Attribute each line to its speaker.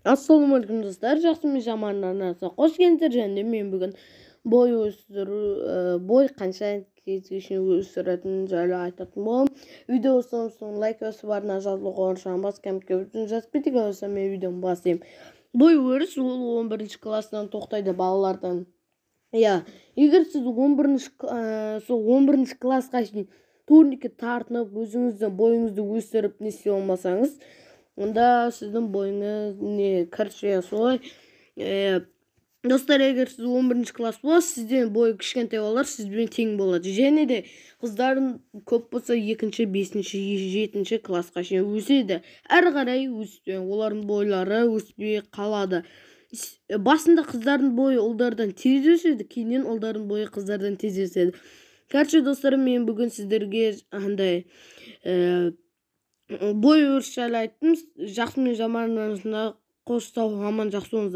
Speaker 1: Assalamualaikum достар, жақсы мен жамандарына қош келдіңіздер. Және мен бүгін бой өсіру, бой қанша кезге өсіретінін жайлы айтатын боламын. Видео соң лайк өсіп барына жазылуға орнаған бас комментке бүтін жазып кеткен болса мен видеоны бастаймын. Бой өріс ол 11 классынан тоқтайды балалардан. Егер сіз 11 классқа шейін турникке тартынып, өзіңіздің бойыңызды өсіріп несе болмасаңыз, онда сіздің бойыңыз короче солай. Достар, егер сіз 11 класс боласыз, сізден бойы кішкентай балалар сізбен тең болады. Және де қыздардың көп болса 2-ші, 5-ші, 7-ші классқа шейін өседі. Әрі қарай олардың бойлары өспей қалады. Басында қыздардың бойы ұлдардан тез өседі, кейіннен ұлдардың бойы қыздардан тез өседі. Короче, достарым, мен бүгін сіздерге бой өріс жайлы айттым. Жақсы мен жаман арасында қоштау, аман жақсы болыңыздар.